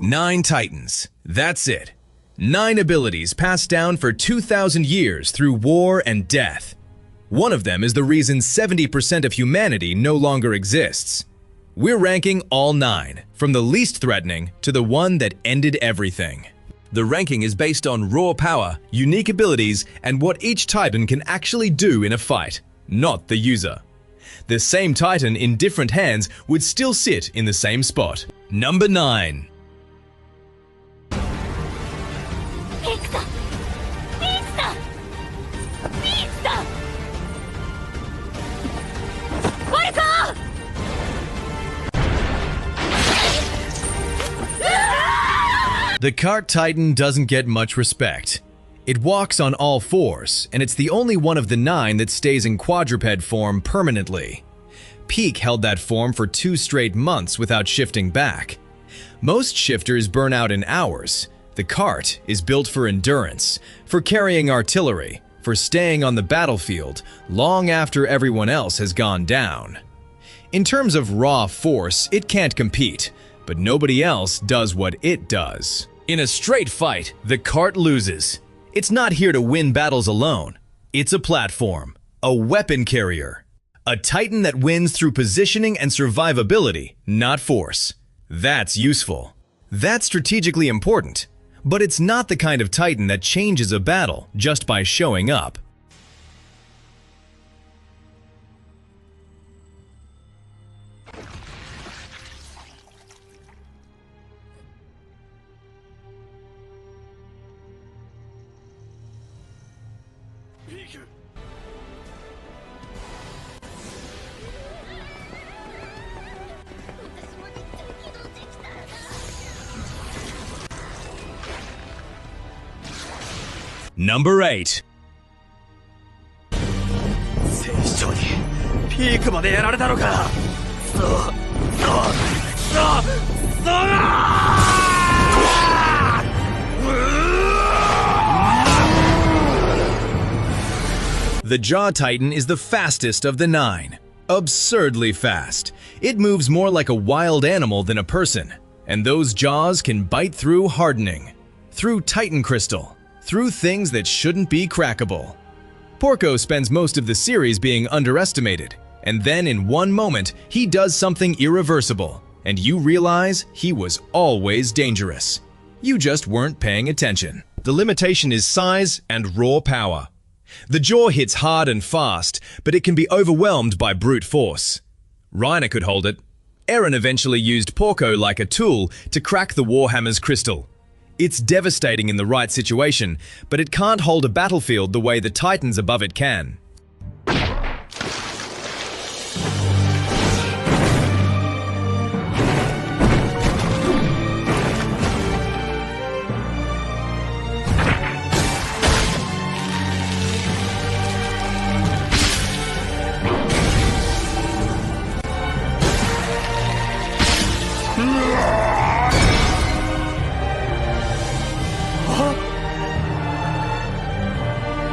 9 Titans. That's it. 9 abilities passed down for 2,000 years through war and death. One of them is the reason 70% of humanity no longer exists. We're ranking all 9, from the least threatening to the one that ended everything. The ranking is based on raw power, unique abilities, and what each Titan can actually do in a fight, not the user. The same Titan in different hands would still sit in the same spot. Number 9. The Cart Titan doesn't get much respect. It walks on all fours, and it's the only one of the 9 that stays in quadruped form permanently. Peak held that form for 2 straight months without shifting back. Most shifters burn out in hours. The Cart is built for endurance, for carrying artillery, for staying on the battlefield long after everyone else has gone down. In terms of raw force, it can't compete, but nobody else does what it does. In a straight fight, the Cart loses. It's not here to win battles alone. It's a platform, a weapon carrier, a Titan that wins through positioning and survivability, not force. That's useful. That's strategically important, but it's not the kind of Titan that changes a battle just by showing up. Number 8. 戦場にピークまでやられたのか。そうThe Jaw Titan is the fastest of the 9. Absurdly fast. It moves more like a wild animal than a person, and those jaws can bite through hardening, through Titan crystal, through things that shouldn't be crackable. Porco spends most of the series being underestimated, and then in one moment he does something irreversible, and you realize he was always dangerous. You just weren't paying attention. The limitation is size and raw power. The jaw hits hard and fast, but it can be overwhelmed by brute force. Reiner could hold it. Eren eventually used Porco like a tool to crack the Warhammer's crystal. It's devastating in the right situation, but it can't hold a battlefield the way the Titans above it can.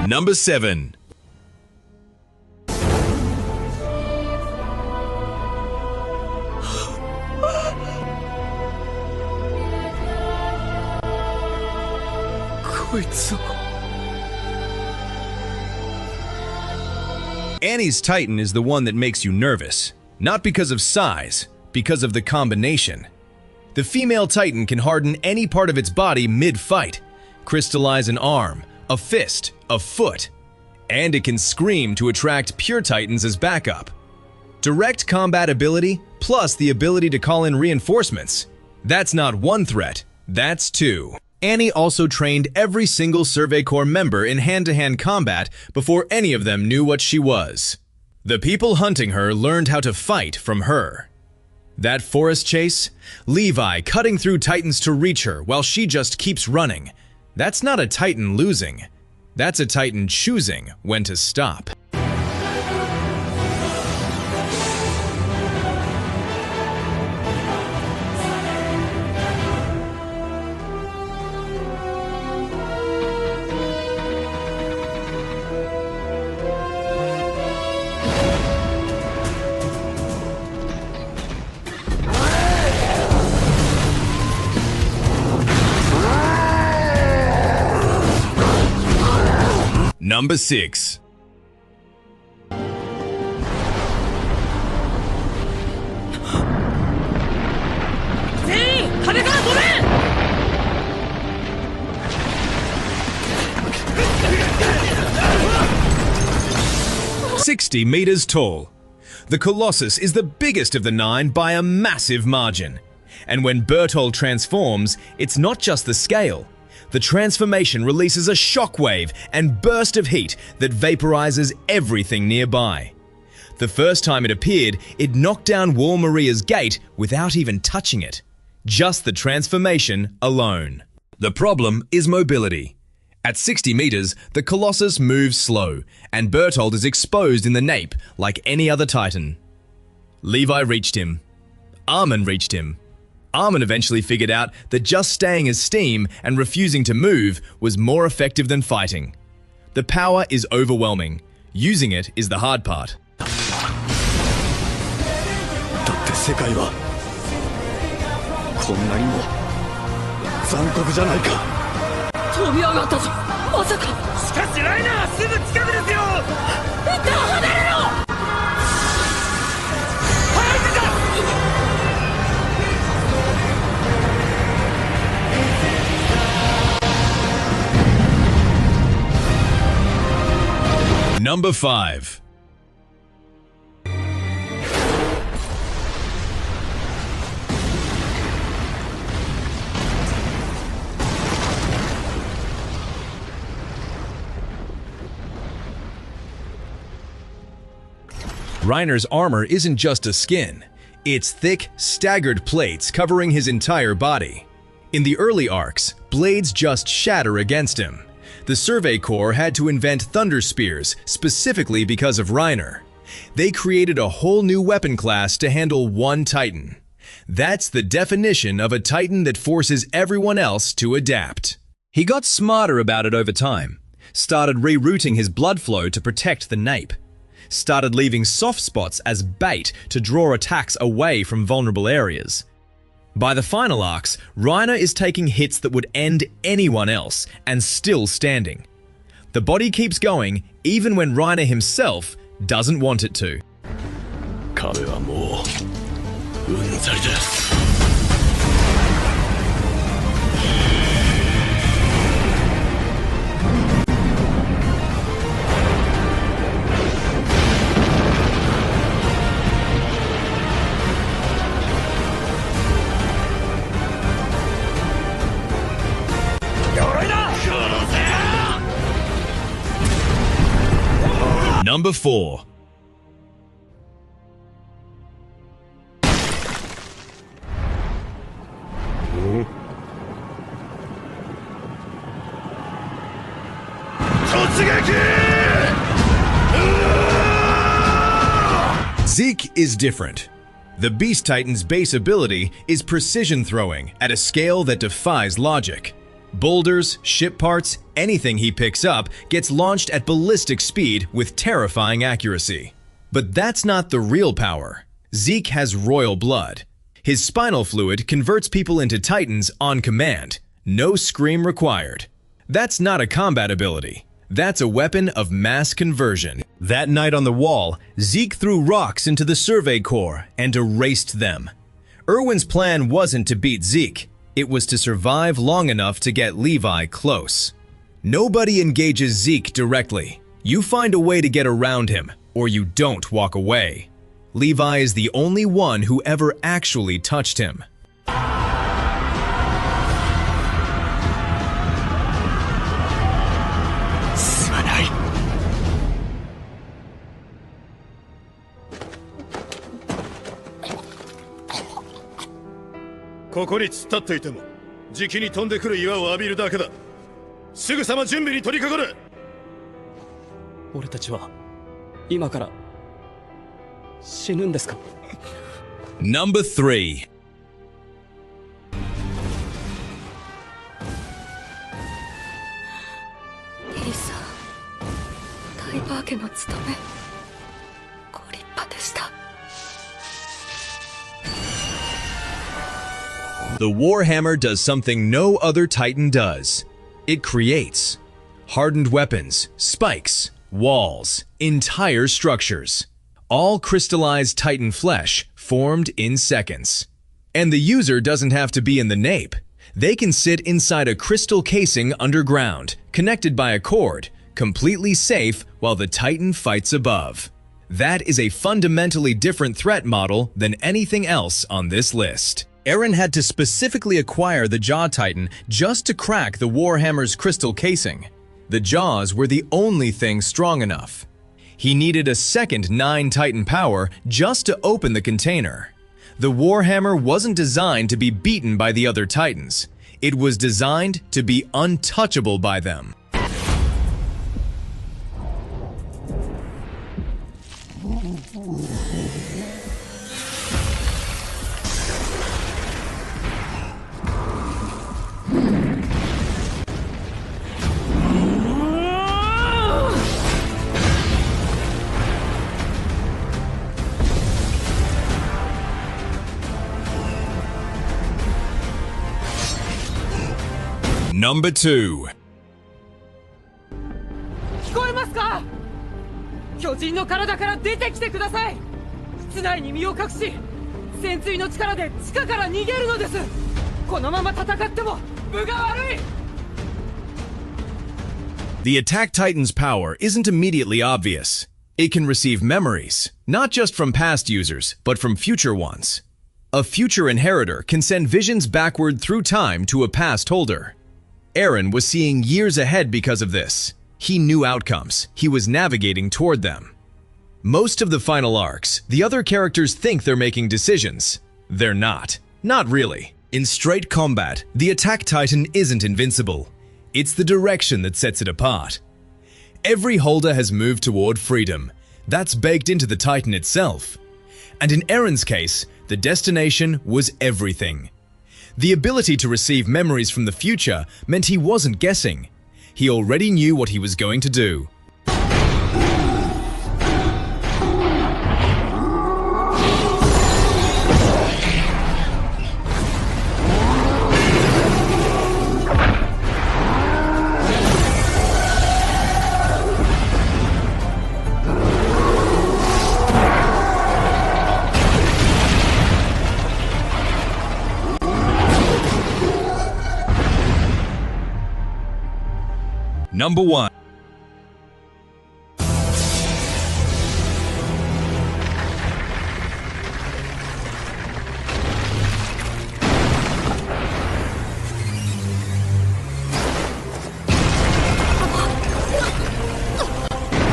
Number 7. Annie's Titan is the one that makes you nervous, not because of size, because of the combination. The female Titan can harden any part of its body mid-fight, crystallize an arm, a fist, a foot, and it can scream to attract pure Titans as backup. Direct combat ability plus the ability to call in reinforcements. That's not one threat, that's 2. Annie also trained every single Survey Corps member in hand-to-hand combat before any of them knew what she was. The people hunting her learned how to fight from her. That forest chase? Levi cutting through Titans to reach her while she just keeps running. That's not a Titan losing. That's a Titan choosing when to stop. Number 6. "60 meters tall. The Colossus is the biggest of the 9 by a massive margin. And when Berthold transforms, it's not just the scale. The transformation releases a shockwave and burst of heat that vaporizes everything nearby. The first time it appeared, it knocked down Wall Maria's gate without even touching it. Just the transformation alone. The problem is mobility. At 60 meters, the Colossus moves slow, and Berthold is exposed in the nape like any other Titan. Levi reached him. Armin reached him. Armin eventually figured out that just staying as steam and refusing to move was more effective than fighting. The power is overwhelming. Using it is the hard part. だって世界はこんなにも残酷じゃないか。飛び上がったぞ。まさか。しかしライナーすぐ近くですよ。一旦離れろ。早くだ。Number 5. Reiner's armor isn't just a skin. It's thick, staggered plates covering his entire body. In the early arcs, blades just shatter against him. The Survey Corps had to invent Thunder Spears specifically because of Reiner. They created a whole new weapon class to handle one Titan. That's the definition of a Titan that forces everyone else to adapt. He got smarter about it over time, started rerouting his blood flow to protect the nape, started leaving soft spots as bait to draw attacks away from vulnerable areas. By the final arcs, Reiner is taking hits that would end anyone else and still standing. The body keeps going even when Reiner himself doesnn't want it to. 壁はもううんざりだ。Number 4. Zeke is different. The Beast Titan's base ability is precision throwing at a scale that defies logic. Boulders, ship parts, anything he picks up gets launched at ballistic speed with terrifying accuracy. But that's not the real power. Zeke has royal blood. His spinal fluid converts people into Titans on command. No scream required. That's not a combat ability. That's a weapon of mass conversion. That night on the wall, Zeke threw rocks into the Survey Corps and erased them. Erwin's plan wasn't to beat Zeke. It was to survive long enough to get Levi close. Nobody engages Zeke directly. You find a way to get around him, or you don't walk away. Levi is the only one who ever actually touched him. Number 3. リサ、ダイバー家の務め、ご立派でした。The Warhammer does something no other Titan does. It creates. Hardened weapons, spikes, walls, entire structures. All crystallized Titan flesh formed in seconds. And the user doesn't have to be in the nape. They can sit inside a crystal casing underground, connected by a cord, completely safe while the Titan fights above. That is a fundamentally different threat model than anything else on this list. Eren had to specifically acquire the Jaw Titan just to crack the Warhammer's crystal casing. The jaws were the only thing strong enough. He needed a second 9 Titan power just to open the container. The Warhammer wasn't designed to be beaten by the other Titans. It was designed to be untouchable by them. Number 2. 聞こえますか？巨人の体から出てきてください。室内に身を隠し、潜水の力で地下から逃げるのです。このまま戦っても分が悪い。 The Attack Titan's power isn't immediately obvious. It can receive memories, not just from past users, but from future ones. A future inheritor can send visions backward through time to a past holder. Eren was seeing years ahead because of this. He knew outcomes. He was navigating toward them. Most of the final arcs, the other characters think they're making decisions. They're not. Not really. In straight combat, the Attack Titan isn't invincible. It's the direction that sets it apart. Every holder has moved toward freedom. That's baked into the Titan itself. And in Eren's case, the destination was everything. The ability to receive memories from the future meant he wasn't guessing. He already knew what he was going to do. Number 1.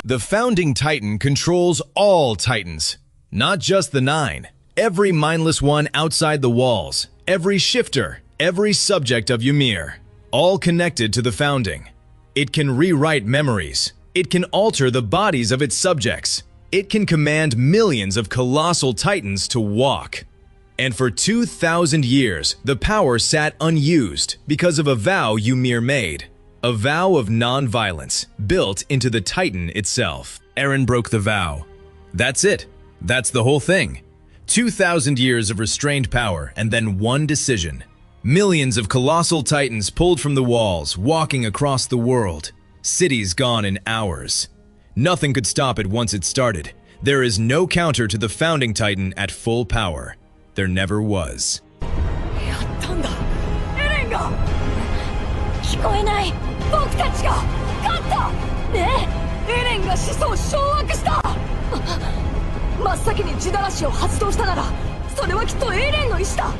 The Founding Titan controls all Titans, not just the 9. Every mindless one outside the walls, every shifter, every subject of Ymir, all connected to the Founding. It can rewrite memories. It can alter the bodies of its subjects. It can command millions of colossal titans to walk. And for 2,000 years, the power sat unused because of a vow Ymir made. A vow of non-violence, built into the Titan itself. Eren broke the vow. That's it. That's the whole thing. 2,000 years of restrained power, and then one decision. Millions of colossal titans pulled from the walls, walking across the world. Cities gone in hours. Nothing could stop it once it started. There is no counter to the Founding Titan at full power. There never was. やったんだ。エレンが。聞こえない。僕たちが勝った。ねえ、エレンが始祖を掌握した。真っ先に地だらしを発動したなら、それはきっとエレンの意志だ。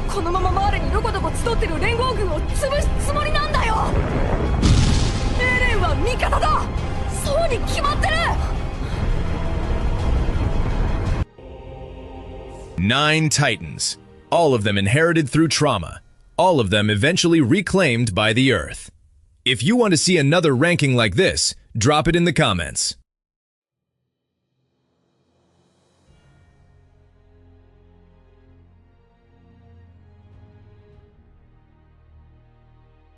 このまま周りにどこどこ集ってる連合軍を潰すつもりなんだよ。エレンは味方だ。そうに決まってる。9 Titans, all of them inherited through trauma, all of them eventually reclaimed by the Earth. If you want to see another ranking like this, drop it in the comments.